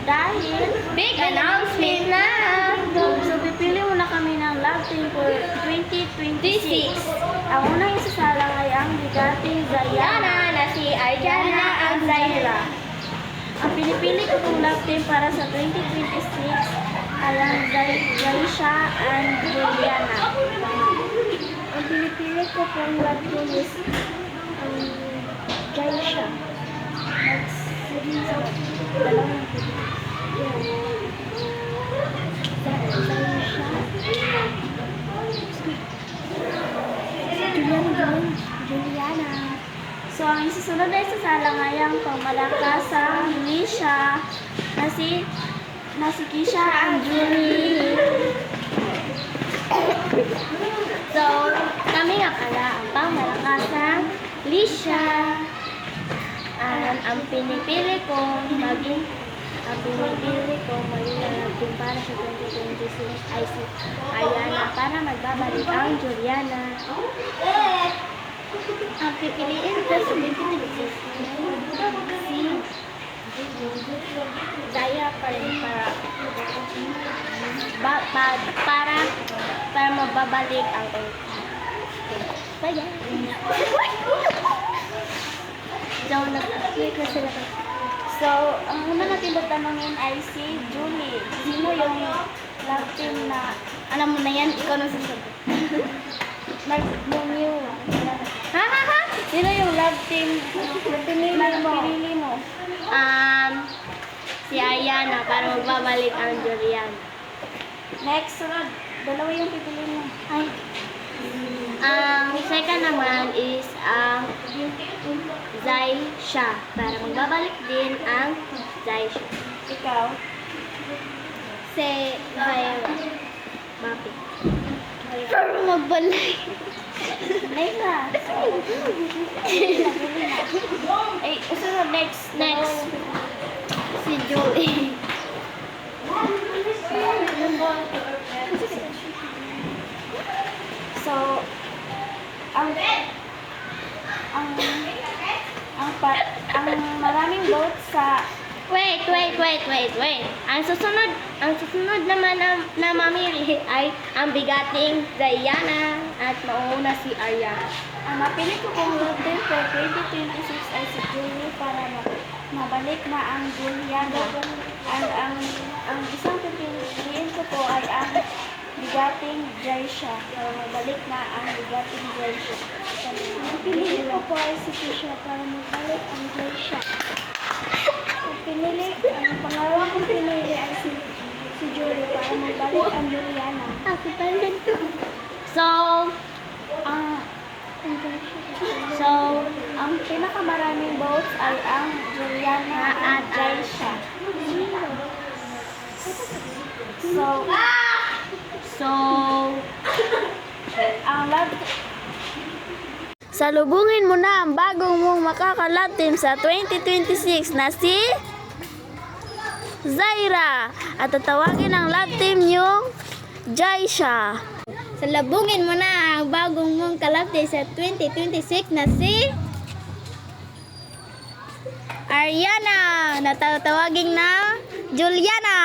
dahil Big announcement na! so pipili muna kami ng love team for 2026. Ang unang isasalang ay ang bigating Zayana Na si Arjana at Zaira. Ang pinipili ko pong love team para sa 2026 ay ang Zaisha and Juliana. Ang pinipili ko pong love team is ang Zaisha. Dalawang Juliana. So, ang susunod ay sasalang ay ang pangmalakasang Nisha na si Kisha and Julie. So, kami nga pala ang pangmalakasang Lisha. Ang pinipili ko maging natin para sa 2026 ay si Ayana para magbabalik ang Juliana. Ang pipiliin ko sa 2026 si Zaya pa rin para mababalik ang Bayan. So, ang una natin tatanungin ay si Julie. Sino yung love team na, alam mo na yan, ikaw na sasagot. Mag-new. Ha? Sino yung love team na pinili mo? Si Ayana para magbabalik ang Juliana. Next, sunod. Dalawa yung pipili mo. Ay. Ang second naman is ang Zaisha para magbabalik din ang Zaisha. Ikaw? Si Zaira. Bakit? Para magbalik. Next na. Ay, sunod. Next. Si Julie. So, ang maraming votes sa Wait. Ang susunod naman na mamili ay ang bigating Diana at mauna si Arya. ang mapili ko kung love team for 2026 ay si Julie para mabalik na ang Juliana. And ang isang pipiliin ko po ay ang bigating Jaisha para mabalik na ang bigating Jaisha. Ang pinili ko po ay si Kisha para mabalik ang Jaisha. Ang pangalawa kong pinili ay si Julie para mabalik ang Juliana. Ang pinakamaraming votes ay ang Juliana at Jaisha. Ang love salubungin mo na ang bagong mong makaka-love team sa 2026 na si Zaira at tatawagin ang love team yung Jaisha. Salubungin mo na ang bagong mong ka-love team sa 2026 na si Ariana na tatawagin na Juliana.